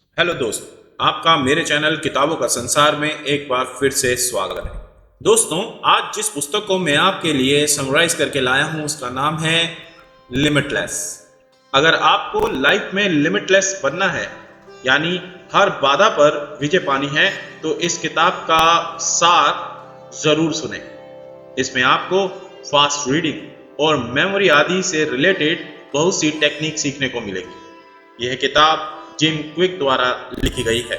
Hello दोस्त, आपका मेरे चैनल किताबों का संसार में एक बार फिर से स्वागत है। दोस्तों, आज जिस पुस्तक को मैं आपके लिए समराइज करके लाया हूं उसका नाम है लिमिटलेस। अगर आपको लाइफ में लिमिटलेस बनना है, यानी हर बाधा पर विजय पानी है, तो इस किताब का सार जरूर सुने। इसमें आपको फास्ट रीडिंग और मेमोरी आदि से रिलेटेड बहुत सी टेक्निक सीखने को मिलेगी। यह किताब जिम क्विक द्वारा लिखी गई है।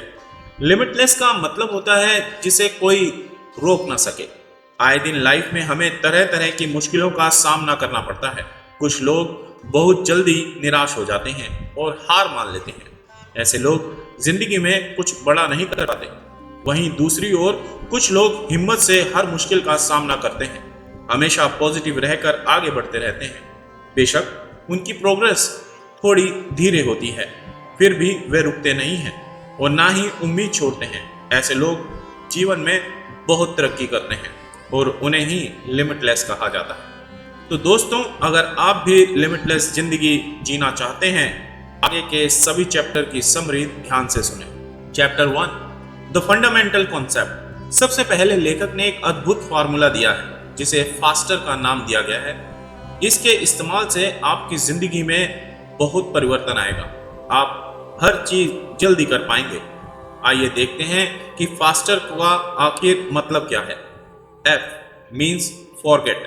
लिमिटलेस का मतलब होता है जिसे कोई रोक ना सके। आए दिन लाइफ में हमें तरह तरह की मुश्किलों का सामना करना पड़ता है। कुछ लोग बहुत जल्दी निराश हो जाते हैं और हार मान लेते हैं। ऐसे लोग जिंदगी में कुछ बड़ा नहीं कर पाते। वहीं दूसरी ओर कुछ लोग हिम्मत से हर मुश्किल का सामना करते हैं, हमेशा पॉजिटिव रहकर आगे बढ़ते रहते हैं। बेशक उनकी प्रोग्रेस थोड़ी धीरे होती है, फिर भी वे रुकते नहीं हैं और ना ही उम्मीद छोड़ते हैं। ऐसे लोग जीवन में बहुत तरक्की करते हैं और उन्हें ही लिमिटलेस कहा जाता है। तो दोस्तों, अगर आप भी लिमिटलेस जिंदगी जीना चाहते हैं, आगे के सभी चैप्टर की समरी ध्यान से सुने। Chapter 1, the fundamental concept. सबसे पहले लेखक ने एक अद्भुत फार्मूला दिया है जिसे फास्टर का नाम दिया गया है। इसके इस्तेमाल से आपकी जिंदगी में बहुत परिवर्तन आएगा। आप हर चीज जल्दी कर पाएंगे। आइए देखते हैं कि फास्टर का आखिर मतलब क्या है। F means forget.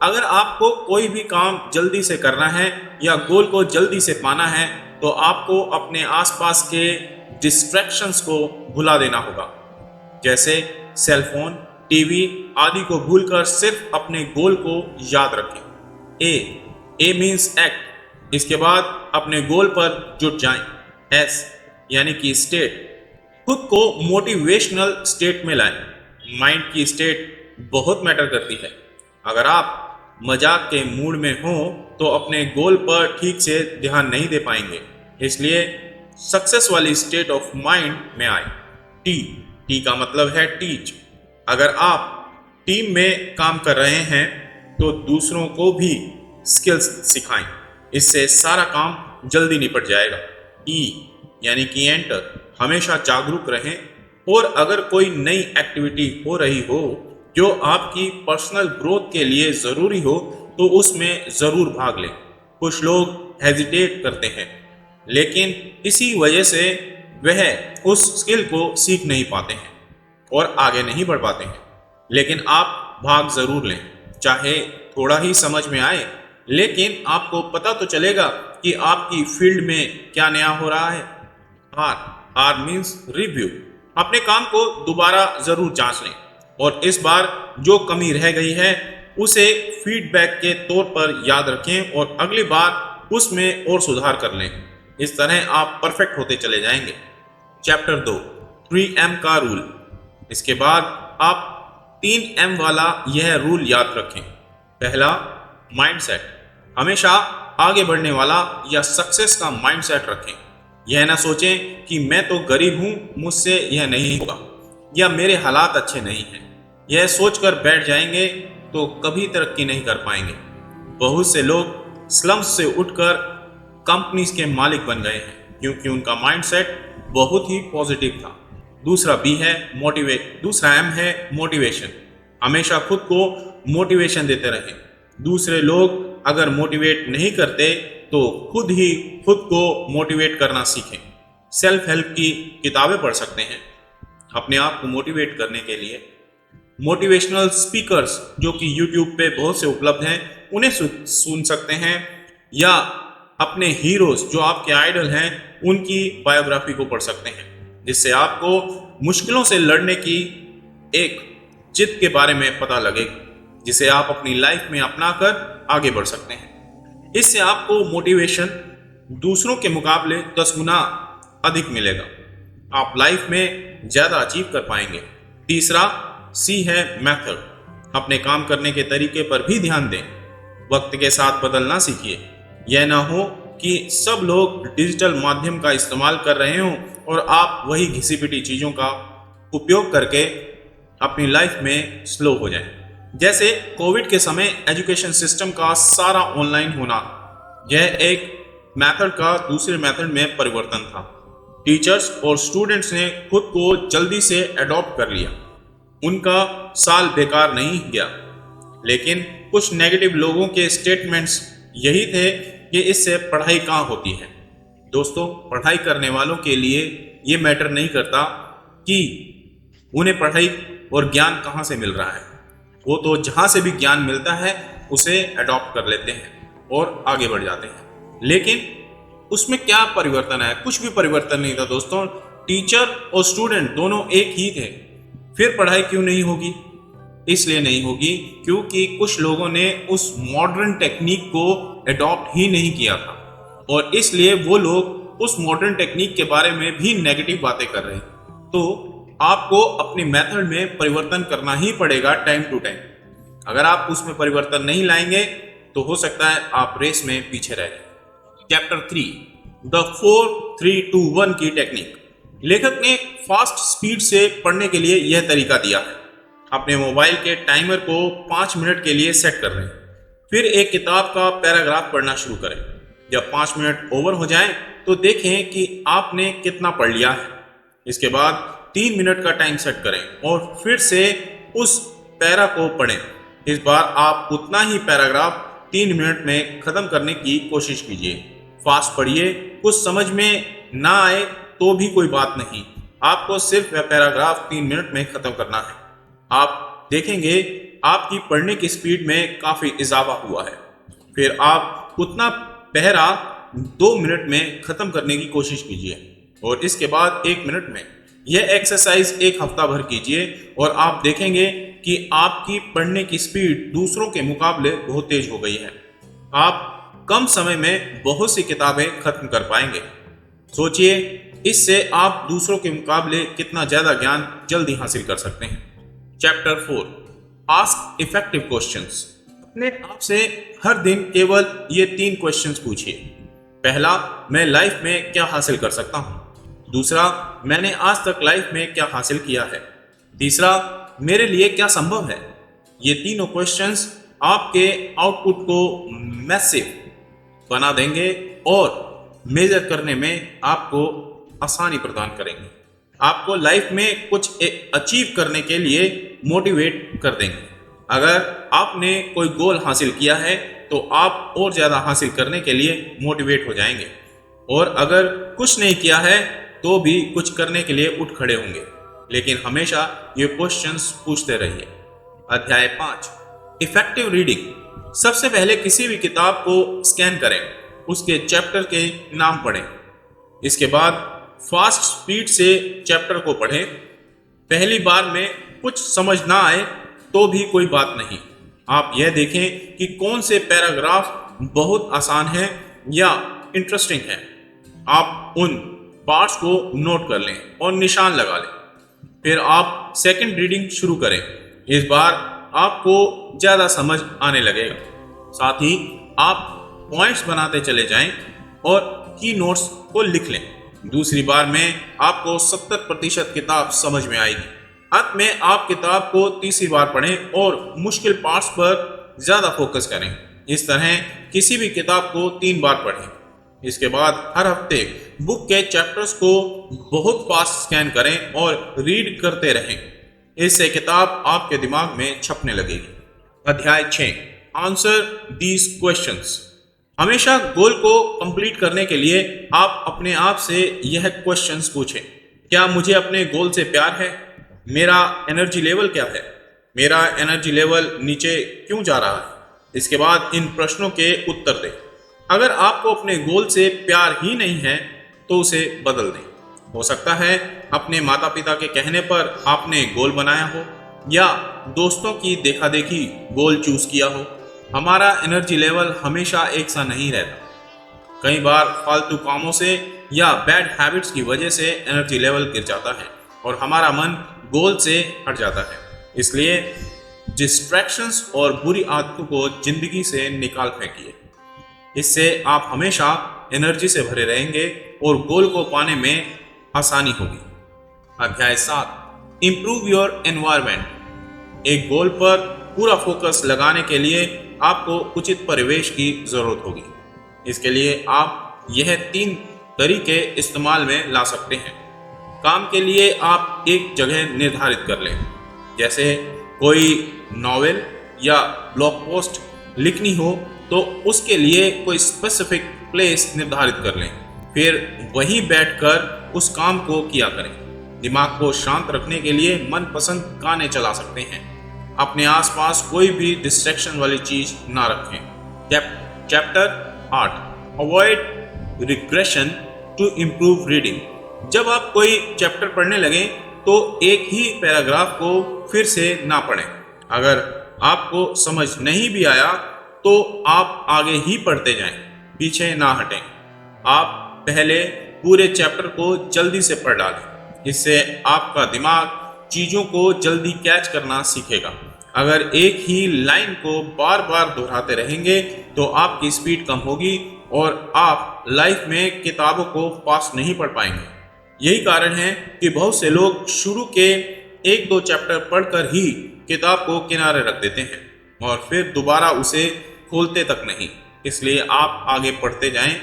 अगर आपको कोई भी काम जल्दी से करना है या गोल को जल्दी से पाना है, तो आपको अपने आसपास के डिस्ट्रैक्शंस को भुला देना होगा, जैसे सेलफोन, टीवी आदि को भूलकर सिर्फ अपने गोल को याद रखें। ए मीन्स एक्ट। इसके बाद अपने गोल पर जुट जाएं। एस यानी कि स्टेट। खुद को मोटिवेशनल स्टेट में लाएं। माइंड की स्टेट बहुत मैटर करती है। अगर आप मजाक के मूड में हो तो अपने गोल पर ठीक से ध्यान नहीं दे पाएंगे। इसलिए सक्सेस वाली स्टेट ऑफ माइंड में आए। टी का मतलब है टीच। अगर आप टीम में काम कर रहे हैं तो दूसरों को भी स्किल्स सिखाएं। इससे सारा काम जल्दी निपट जाएगा। ई यानी कि एंटर। हमेशा जागरूक रहें और अगर कोई नई एक्टिविटी हो रही हो जो आपकी पर्सनल ग्रोथ के लिए ज़रूरी हो तो उसमें ज़रूर भाग लें। कुछ लोग हेजिटेट करते हैं, लेकिन इसी वजह से वह उस स्किल को सीख नहीं पाते हैं और आगे नहीं बढ़ पाते हैं। लेकिन आप भाग ज़रूर लें, चाहे थोड़ा ही समझ में आए, लेकिन आपको पता तो चलेगा कि आपकी फील्ड में क्या नया हो रहा है। R means review. अपने काम को दोबारा जरूर जांच लें और इस बार जो कमी रह गई है उसे फीडबैक के तौर पर याद रखें और अगली बार उसमें और सुधार कर लें। इस तरह आप परफेक्ट होते चले जाएंगे। चैप्टर 2, 3M का रूल। इसके बाद आप 3M वाला यह रूल याद रखें। पहला, माइंडसेट। हमेशा आगे बढ़ने वाला या सक्सेस का माइंडसेट रखें। यह ना सोचें कि मैं तो गरीब हूं, मुझसे यह नहीं होगा, या मेरे हालात अच्छे नहीं हैं। यह सोचकर बैठ जाएंगे तो कभी तरक्की नहीं कर पाएंगे। बहुत से लोग स्लम्स से उठकर कंपनीज के मालिक बन गए हैं क्योंकि उनका माइंडसेट बहुत ही पॉजिटिव था। दूसरा एम है मोटिवेशन। हमेशा खुद को मोटिवेशन देते रहें। दूसरे लोग अगर मोटिवेट नहीं करते तो खुद ही खुद को मोटिवेट करना सीखें। सेल्फ हेल्प की किताबें पढ़ सकते हैं अपने आप को मोटिवेट करने के लिए। मोटिवेशनल स्पीकर्स जो कि यूट्यूब पे बहुत से उपलब्ध हैं, उन्हें सुन सकते हैं, या अपने हीरोज जो आपके आइडल हैं उनकी बायोग्राफी को पढ़ सकते हैं, जिससे आपको मुश्किलों से लड़ने की एक जिद के बारे में पता लगेगा, जिसे आप अपनी लाइफ में अपनाकर आगे बढ़ सकते हैं। इससे आपको मोटिवेशन दूसरों के मुकाबले 10 गुना अधिक मिलेगा। आप लाइफ में ज्यादा अचीव कर पाएंगे। तीसरा सी है मेथड। अपने काम करने के तरीके पर भी ध्यान दें। वक्त के साथ बदलना सीखिए। यह ना हो कि सब लोग डिजिटल माध्यम का इस्तेमाल कर रहे हों और आप वही घिसी पिटी चीज़ों का उपयोग करके अपनी लाइफ में स्लो हो जाएं। जैसे कोविड के समय एजुकेशन सिस्टम का सारा ऑनलाइन होना, यह एक मेथड का दूसरे मेथड में परिवर्तन था। टीचर्स और स्टूडेंट्स ने खुद को जल्दी से अडॉप्ट कर लिया। उनका साल बेकार नहीं गया। लेकिन कुछ नेगेटिव लोगों के स्टेटमेंट्स यही थे कि इससे पढ़ाई कहाँ होती है। दोस्तों, पढ़ाई करने वालों के लिए ये मैटर नहीं करता कि उन्हें पढ़ाई और ज्ञान कहाँ से मिल रहा है। वो तो जहाँ से भी ज्ञान मिलता है उसे अडॉप्ट कर लेते हैं और आगे बढ़ जाते हैं। लेकिन उसमें क्या परिवर्तन है? कुछ भी परिवर्तन नहीं था दोस्तों। टीचर और स्टूडेंट दोनों एक ही थे। फिर पढ़ाई क्यों नहीं होगी? इसलिए नहीं होगी क्योंकि कुछ लोगों ने उस मॉडर्न टेक्निक को अडॉप्ट ही नहीं किया था, और इसलिए वो लोग उस मॉडर्न टेक्निक के बारे में भी नेगेटिव बातें कर रहे हैं। तो आपको अपने मेथड में परिवर्तन करना ही पड़ेगा टाइम टू टाइम। अगर आप उसमें परिवर्तन नहीं लाएंगे तो हो सकता है आप रेस में पीछे रह जाए। चैप्टर 3, द 4-3-2-1 की टेक्निक। लेखक ने फास्ट स्पीड से पढ़ने के लिए यह तरीका दिया है। अपने मोबाइल के टाइमर को 5 मिनट के लिए सेट कर लें, फिर एक किताब का पैराग्राफ पढ़ना शुरू करें। जब 5 मिनट ओवर हो जाएं तो देखें कि आपने कितना पढ़ लिया है। इसके बाद 3 मिनट का टाइम सेट करें और फिर से उस पैरा को पढ़ें। इस बार आप उतना ही पैराग्राफ 3 मिनट में खत्म करने की कोशिश कीजिए। फास्ट पढ़िए, कुछ समझ में ना आए तो भी कोई बात नहीं, आपको सिर्फ वह पैराग्राफ 3 मिनट में खत्म करना है। आप देखेंगे आपकी पढ़ने की स्पीड में काफी इजाफा हुआ है। फिर आप उतना पैरा 2 मिनट में खत्म करने की कोशिश कीजिए और इसके बाद 1 मिनट में। यह एक्सरसाइज 1 हफ्ता भर कीजिए और आप देखेंगे कि आपकी पढ़ने की स्पीड दूसरों के मुकाबले बहुत तेज हो गई है। आप कम समय में बहुत सी किताबें खत्म कर पाएंगे। सोचिए, इससे आप दूसरों के मुकाबले कितना ज्यादा ज्ञान जल्दी हासिल कर सकते हैं। Chapter 4, ask effective questions. अपने आप से हर दिन केवल ये 3 क्वेश्चंस पूछिए। पहला, मैं लाइफ में क्या हासिल कर सकता हूँ। दूसरा, मैंने आज तक लाइफ में क्या हासिल किया है। तीसरा, मेरे लिए क्या संभव है। ये तीनों क्वेश्चंस आपके आउटपुट को मैसिव बना देंगे और मेजर करने में आपको आसानी प्रदान करेंगे। आपको लाइफ में कुछ अचीव करने के लिए मोटिवेट कर देंगे। अगर आपने कोई गोल हासिल किया है तो आप और ज़्यादा हासिल करने के लिए मोटिवेट हो जाएंगे, और अगर कुछ नहीं किया है तो भी कुछ करने के लिए उठ खड़े होंगे। लेकिन हमेशा ये क्वेश्चंस पूछते रहिए। अध्याय 5, इफेक्टिव रीडिंग। सबसे पहले किसी भी किताब को स्कैन करें, उसके चैप्टर के नाम पढ़ें। इसके बाद फास्ट स्पीड से चैप्टर को पढ़ें। पहली बार में कुछ समझ ना आए तो भी कोई बात नहीं। आप यह देखें कि कौन से पैराग्राफ बहुत आसान है या इंटरेस्टिंग है। आप उन पार्ट्स को नोट कर लें और निशान लगा लें। फिर आप सेकंड रीडिंग शुरू करें। इस बार आपको ज़्यादा समझ आने लगेगा। साथ ही आप पॉइंट्स बनाते चले जाएं और की नोट्स को लिख लें। दूसरी बार में आपको 70% किताब समझ में आएगी। अंत में आप किताब को तीसरी बार पढ़ें और मुश्किल पार्ट्स पर ज़्यादा फोकस करें। इस तरह किसी भी किताब को 3 बार पढ़ें। इसके बाद हर हफ्ते बुक के चैप्टर्स को बहुत फास्ट स्कैन करें और रीड करते रहें। इससे किताब आपके दिमाग में छपने लगेगी। अध्याय 6, आंसर दीज क्वेश्चंस। हमेशा गोल को कंप्लीट करने के लिए आप अपने आप से यह क्वेश्चंस पूछें। क्या मुझे अपने गोल से प्यार है? मेरा एनर्जी लेवल क्या है? मेरा एनर्जी लेवल नीचे क्यों जा रहा है? इसके बाद इन प्रश्नों के उत्तर दें। अगर आपको अपने गोल से प्यार ही नहीं है तो उसे बदल दें। हो सकता है अपने माता पिता के कहने पर आपने गोल बनाया हो या दोस्तों की देखा देखी गोल चूज किया हो। हमारा एनर्जी लेवल हमेशा एक सा नहीं रहता। कई बार फालतू कामों से या बैड हैबिट्स की वजह से एनर्जी लेवल गिर जाता है और हमारा मन गोल से हट जाता है। इसलिए डिस्ट्रैक्शंस और बुरी आदतों को जिंदगी से निकाल फेंकिए। इससे आप हमेशा एनर्जी से भरे रहेंगे और गोल को पाने में आसानी होगी। अध्याय 7, इंप्रूव योर एनवायरनमेंट। एक गोल पर पूरा फोकस लगाने के लिए आपको उचित परिवेश की जरूरत होगी। इसके लिए आप यह 3 तरीके इस्तेमाल में ला सकते हैं। काम के लिए आप एक जगह निर्धारित कर लें, जैसे कोई नॉवेल या ब्लॉग पोस्ट लिखनी हो तो उसके लिए कोई स्पेसिफिक प्लेस निर्धारित कर लें, फिर वहीं बैठकर उस काम को किया करें। दिमाग को शांत रखने के लिए मनपसंद गाने चला सकते हैं। अपने आसपास कोई भी डिस्ट्रैक्शन वाली चीज ना रखें। Chapter 8, avoid regression to improve reading. जब आप कोई चैप्टर पढ़ने लगें तो एक ही पैराग्राफ को फिर से ना पढ़ें। अगर आपको समझ नहीं भी आया तो आप आगे ही पढ़ते जाएं, पीछे ना हटें। आप पहले पूरे चैप्टर को जल्दी से पढ़ डालें, इससे आपका दिमाग चीज़ों को जल्दी कैच करना सीखेगा। अगर एक ही लाइन को बार बार दोहराते रहेंगे तो आपकी स्पीड कम होगी और आप लाइफ में किताबों को फास्ट नहीं पढ़ पाएंगे। यही कारण है कि बहुत से लोग शुरू के 1-2 चैप्टर पढ़कर ही किताब को किनारे रख देते हैं और फिर दोबारा उसे खोलते तक नहीं। इसलिए आप आगे पढ़ते जाएं।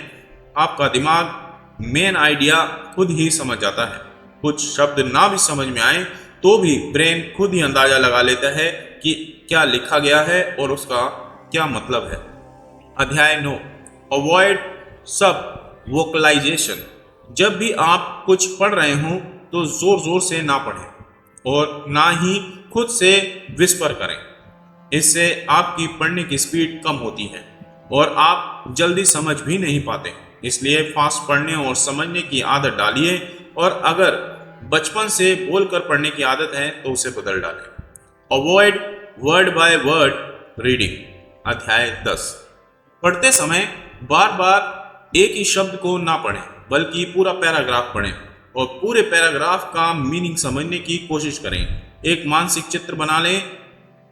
आपका दिमाग मेन आइडिया खुद ही समझ जाता है। कुछ शब्द ना भी समझ में आए तो भी ब्रेन खुद ही अंदाजा लगा लेता है कि क्या लिखा गया है और उसका क्या मतलब है। अध्याय 9, अवॉइड सब वोकलाइजेशन। जब भी आप कुछ पढ़ रहे हों तो जोर जोर से ना पढ़ें और ना ही खुद से विस्पर करें। इससे आपकी पढ़ने की स्पीड कम होती है और आप जल्दी समझ भी नहीं पाते। इसलिए फास्ट पढ़ने और समझने की आदत डालिए और अगर बचपन से बोलकर पढ़ने की आदत है तो उसे बदल डालें। Avoid word by word reading. अध्याय 10, पढ़ते समय बार बार एक ही शब्द को ना पढ़ें बल्कि पूरा पैराग्राफ पढ़ें और पूरे पैराग्राफ का मीनिंग समझने की कोशिश करें। एक मानसिक चित्र बना लें,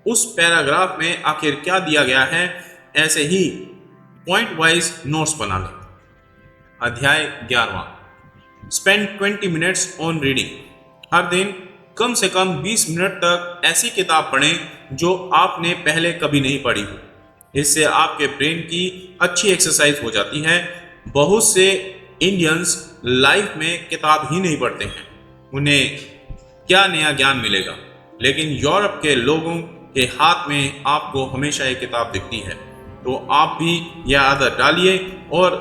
उस पैराग्राफ में आखिर क्या दिया गया है। ऐसे ही पॉइंट वाइज नोट्स बना लें। अध्याय 11, स्पेंड 20 मिनट्स ऑन रीडिंग। हर दिन कम से कम 20 मिनट तक ऐसी किताब पढ़ें जो आपने पहले कभी नहीं पढ़ी हो। इससे आपके ब्रेन की अच्छी एक्सरसाइज हो जाती है। बहुत से इंडियंस लाइफ में किताब ही नहीं पढ़ते हैं, उन्हें क्या नया ज्ञान मिलेगा। लेकिन यूरोप के लोगों के हाथ में आपको हमेशा एक किताब दिखती है। तो आप भी यह आदत डालिए और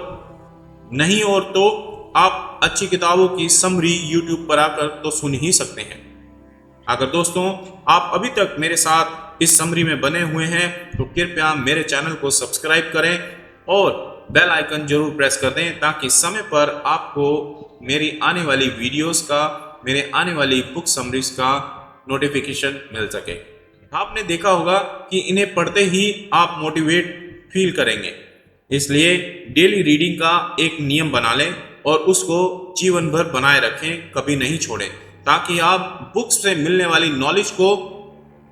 नहीं और तो आप अच्छी किताबों की समरी यूट्यूब पर आकर तो सुन ही सकते हैं। अगर दोस्तों आप अभी तक मेरे साथ इस समरी में बने हुए हैं तो कृपया मेरे चैनल को सब्सक्राइब करें और बेल आइकन जरूर प्रेस कर दें ताकि समय पर आपको मेरी आने वाली वीडियोस का, मेरे आने वाली बुक समरीज का नोटिफिकेशन मिल सके। आपने देखा होगा कि इन्हें पढ़ते ही आप मोटिवेट फील करेंगे। इसलिए डेली रीडिंग का एक नियम बना लें और उसको जीवन भर बनाए रखें, कभी नहीं छोड़ें, ताकि आप बुक्स से मिलने वाली नॉलेज को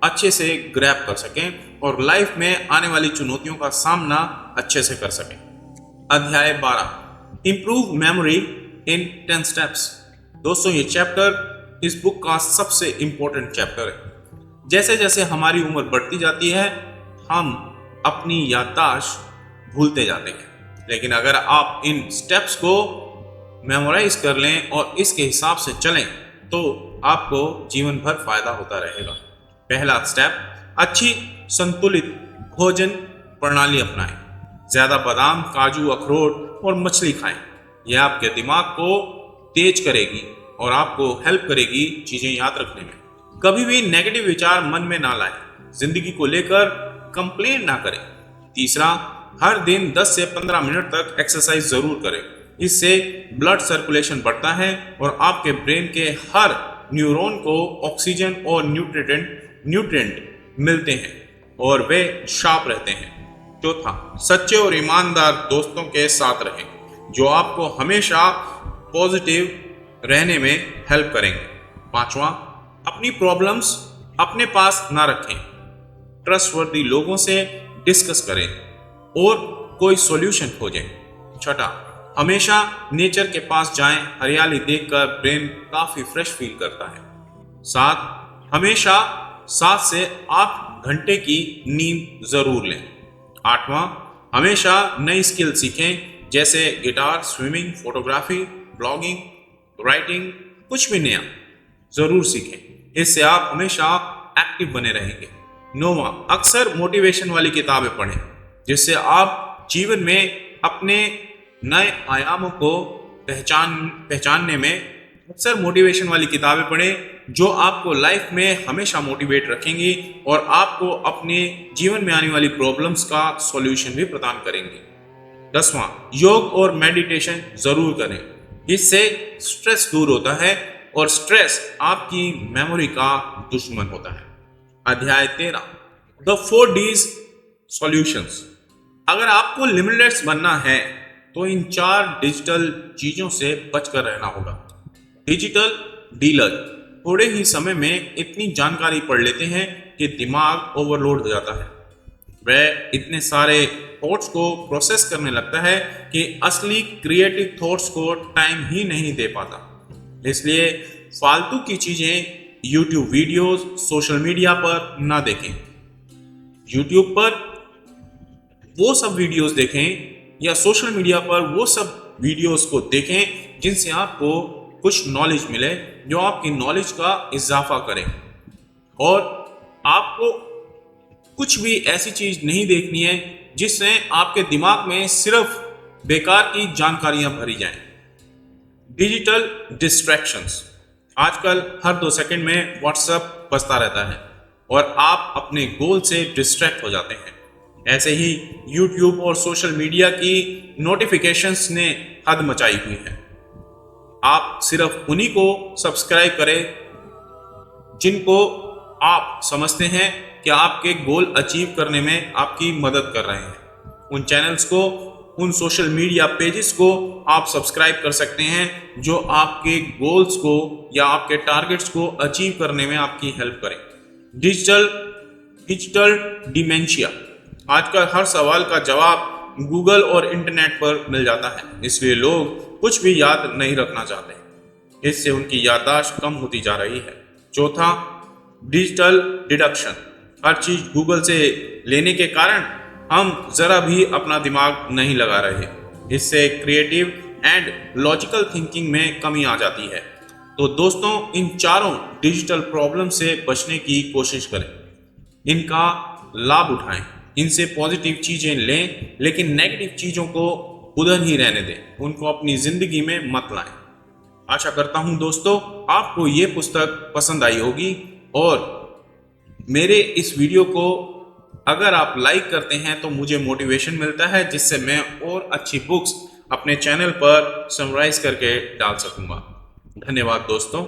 अच्छे से ग्रैब कर सकें और लाइफ में आने वाली चुनौतियों का सामना अच्छे से कर सकें। अध्याय 12, इंप्रूव मेमोरी इन 10 स्टेप्स। दोस्तों ये चैप्टर इस बुक का सबसे इंपॉर्टेंट चैप्टर है। जैसे जैसे हमारी उम्र बढ़ती जाती है हम अपनी याददाश्त भूलते जाते हैं, लेकिन अगर आप इन स्टेप्स को मेमोराइज कर लें और इसके हिसाब से चलें तो आपको जीवन भर फायदा होता रहेगा। पहला स्टेप, अच्छी संतुलित भोजन प्रणाली अपनाएं। ज़्यादा बादाम, काजू, अखरोट और मछली खाएं। यह आपके दिमाग को तेज करेगी और आपको हेल्प करेगी चीज़ें याद रखने में। कभी भी नेगेटिव विचार मन में ना लाएं। जिंदगी को लेकर कंप्लेन ना करें। तीसरा, हर दिन 10 से 15 मिनट तक एक्सरसाइज जरूर करें। इससे ब्लड सर्कुलेशन बढ़ता है और आपके ब्रेन के हर न्यूरॉन को ऑक्सीजन और न्यूट्रिएंट मिलते हैं और वे शार्प रहते हैं। चौथा, सच्चे और ईमानदार दोस्तों के साथ रहें जो आपको हमेशा पॉजिटिव रहने में हेल्प करेंगे। पांचवा, अपनी प्रॉब्लम्स अपने पास ना रखें। ट्रस्टवर्दी लोगों से डिस्कस करें और कोई सॉल्यूशन खोजें। छठा, हमेशा नेचर के पास जाएं। हरियाली देखकर ब्रेन काफी फ्रेश फील करता है। 7, हमेशा 7 से 8 घंटे की नींद जरूर लें। 8वां, हमेशा नई स्किल सीखें। जैसे guitar, swimming, photography, blogging, writing, कुछ भी नया जरूर सीखें। इससे आप हमेशा एक्टिव बने रहेंगे। 9वां, अक्सर मोटिवेशन वाली किताबें पढ़ें, जिससे आप जीवन में अपने नए आयामों को पहचानने में अक्सर मोटिवेशन वाली किताबें पढ़ें, जो आपको लाइफ में हमेशा मोटिवेट रखेंगी और आपको अपने जीवन में आने वाली प्रॉब्लम्स का सॉल्यूशन भी प्रदान करेंगी। 10वां, योग और मेडिटेशन जरूर करें। इससे स्ट्रेस दूर होता है और स्ट्रेस आपकी मेमोरी का दुश्मन होता है। अध्याय 13, द 4 Ds सॉल्यूशंस। अगर आपको लिमिटलेस बनना है तो इन 4 डिजिटल चीजों से बचकर रहना होगा। डिजिटल डीलर थोड़े ही समय में इतनी जानकारी पढ़ लेते हैं कि दिमाग ओवरलोड हो जाता है। वह इतने सारे थॉट्स को प्रोसेस करने लगता है कि असली क्रिएटिव थॉट्स को टाइम ही नहीं दे पाता। इसलिए फालतू की चीजें YouTube वीडियोस, सोशल मीडिया पर ना देखें। YouTube पर वो सब वीडियोस देखें या सोशल मीडिया पर वो सब वीडियोस को देखें जिनसे आपको कुछ नॉलेज मिले, जो आपकी नॉलेज का इजाफा करे। और आपको कुछ भी ऐसी चीज नहीं देखनी है जिससे आपके दिमाग में सिर्फ बेकार की जानकारियां भरी जाएं। Digital distractions. आजकल हर 2 सेकंड में व्हाट्सएप बजता रहता है और आप अपने गोल से डिस्ट्रैक्ट हो जाते हैं। ऐसे ही YouTube और सोशल मीडिया की नोटिफिकेशंस ने हद मचाई हुई है। आप सिर्फ उन्हीं को सब्सक्राइब करें जिनको आप समझते हैं कि आपके गोल अचीव करने में आपकी मदद कर रहे हैं। उन चैनल्स को, उन सोशल मीडिया पेजेस को आप सब्सक्राइब कर सकते हैं जो आपके गोल्स को या आपके टारगेट्स को अचीव करने में आपकी हेल्प करें। Digital dementia. आजकल हर सवाल का जवाब गूगल और इंटरनेट पर मिल जाता है, इसलिए लोग कुछ भी याद नहीं रखना चाहते। इससे उनकी याददाश्त कम होती जा रही है। चौथा, डिजिटल डिडक्शन। हर चीज गूगल से लेने के कारण हम जरा भी अपना दिमाग नहीं लगा रहे। इससे क्रिएटिव एंड लॉजिकल थिंकिंग में कमी आ जाती है। तो दोस्तों, इन चारों डिजिटल प्रॉब्लम से बचने की कोशिश करें, इनका लाभ उठाएं, इनसे पॉजिटिव चीजें लें, लेकिन नेगेटिव चीजों को उधर ही रहने दें, उनको अपनी जिंदगी में मत लाएं। आशा करता हूं दोस्तों आपको ये पुस्तक पसंद आई होगी और मेरे इस वीडियो को अगर आप लाइक करते हैं तो मुझे मोटिवेशन मिलता है, जिससे मैं और अच्छी बुक्स अपने चैनल पर समराइज करके डाल सकूंगा। धन्यवाद दोस्तों।